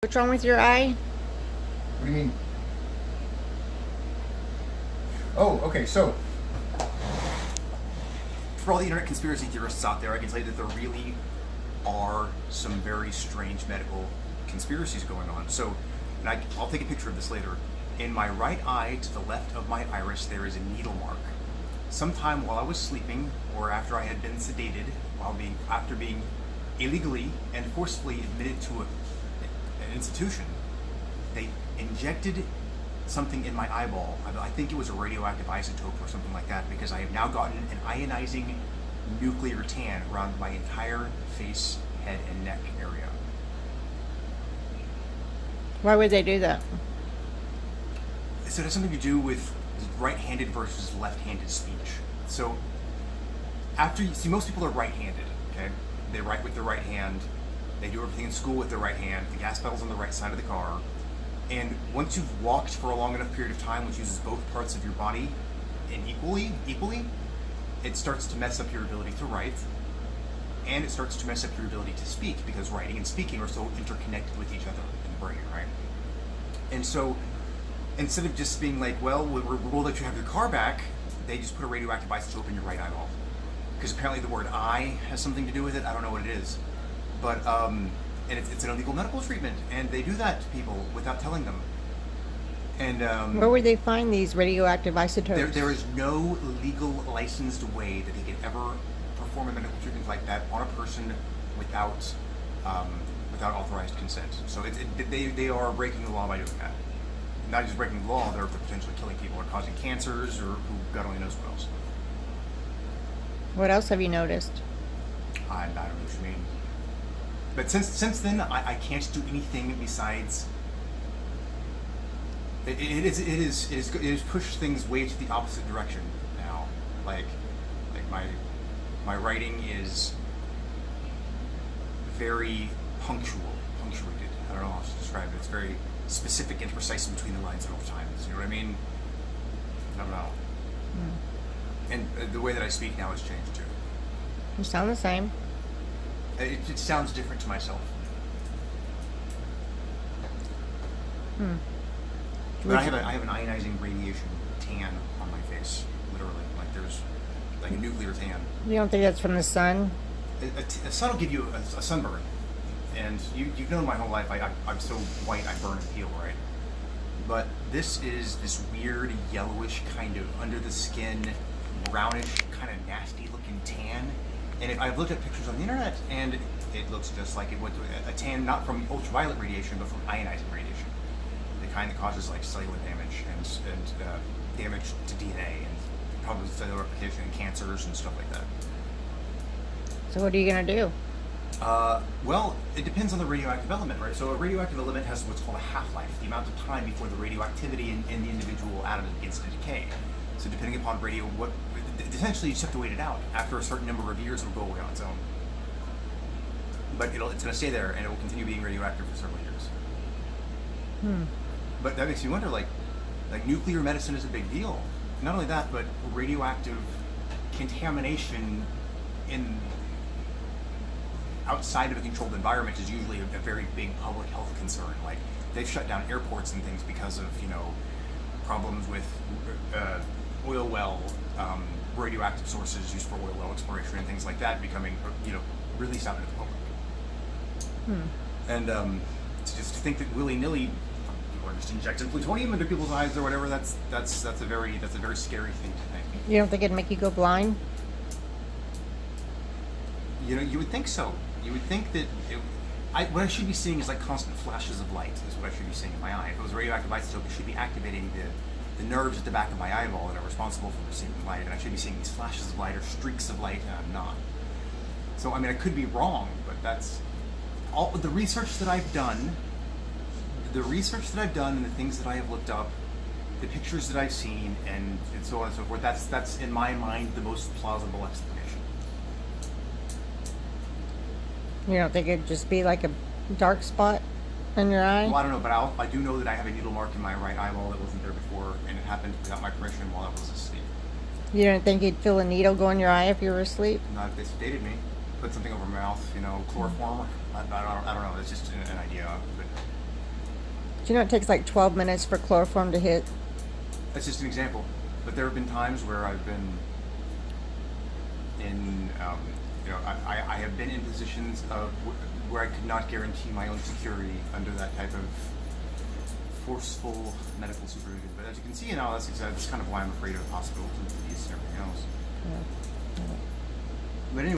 What's wrong with your eye? What do you mean? Oh, okay, so for all the internet conspiracy theorists out there, I can tell you that there really are some very strange medical conspiracies going on. So, and I'll take a picture of this later. In my right eye, to the left of my iris, there is a needle mark. Sometime while I was sleeping, or after I had been sedated, after being illegally and forcefully admitted to an institution, they injected something in my eyeball. I think it was a radioactive isotope or something like that, because I have now gotten an ionizing nuclear tan around my entire face, head, and neck area. Why would they do that? So it has something to do with right-handed versus left-handed speech. So after you see, most people are right-handed, okay? They write with their right hand. They do everything in school with their right hand. The gas pedal's on the right side of the car. And once you've walked for a long enough period of time, which uses both parts of your body and equally, it starts to mess up your ability to write, and it starts to mess up your ability to speak, because writing and speaking are so interconnected with each other in the brain, right? And so instead of just being like, well, we'll let you have your car back, they just put a radioactive isotope in your right eyeball. Because apparently the word eye has something to do with it. I don't know what it is. But, and it's an illegal medical treatment, and they do that to people without telling them. And Where would they find these radioactive isotopes? there is no legal licensed way that they can ever perform a medical treatment like that on a person without authorized consent. So they are breaking the law by doing that. Not just breaking the law, they're potentially killing people or causing cancers, or who God only knows what else. What else have you noticed? I don't know what you mean. But since then, I can't do anything besides. It is pushed things way to the opposite direction now. Like my writing is very punctuated. I don't know how to describe it. It's very specific and precise between the lines at all times. You know what I mean? I don't know. And the way that I speak now has changed too. You sound the same. It sounds different to myself. But I have an ionizing radiation tan on my face, literally. Like there's like a nuclear tan. You don't think that's from the sun? A sun will give you a sunburn, and you've known my whole life. I'm so white I burn and peel, right? But this is this weird yellowish kind of under the skin, brownish kind of nasty looking tan. And I've looked at pictures on the internet, and it looks just like it would a tan, not from ultraviolet radiation, but from ionizing radiation, the kind that causes like cellular damage and damage to DNA and probably cellular replication and cancers and stuff like that. So what are you going to do? Well, it depends on the radioactive element, right? So a radioactive element has what's called a half-life, the amount of time before the radioactivity in the individual atom begins to decay. So depending upon essentially you just have to wait it out. After a certain number of years, it'll go away on its own. But it's going to stay there, and it will continue being radioactive for several years. But that makes me wonder, like nuclear medicine is a big deal. Not only that, but radioactive contamination outside of a controlled environment is usually a very big public health concern. Like they've shut down airports and things because of problems with oil well radioactive sources used for oil well exploration and things like that becoming released out into the public. And just to think that willy-nilly people are just injecting plutonium into people's eyes or whatever, that's a very scary thing to think. You don't think it'd make you go blind? You would think so. You would think that what I should be seeing is like constant flashes of light is what I should be seeing in my eye. If it was a radioactive isotope, it should be activating the nerves at the back of my eyeball that are responsible for receiving light, and I should be seeing these flashes of light or streaks of light, and I'm not. So, I mean, I could be wrong, but that's all the research that I've done. The research that I've done and the things that I have looked up, the pictures that I've seen, and so on and so forth, that's in my mind the most plausible explanation. You don't think it'd just be like a dark spot in your eye? Well, I don't know, but I do know that I have a needle mark in my right eyeball that wasn't there before, and it happened without my permission while I was asleep. You don't think you'd feel a needle go in your eye if you were asleep? Not if they sedated me. Put something over my mouth, chloroform. I don't know. It's just an idea. But Do you know it takes like 12 minutes for chloroform to hit? That's just an example. But there have been times where I've been in, I have been in positions of where I could not guarantee my own security under that type of forceful medical supervision. But as you can see now, that's kind of why I'm afraid of hospitals and police and everything else. Yeah. But anyway.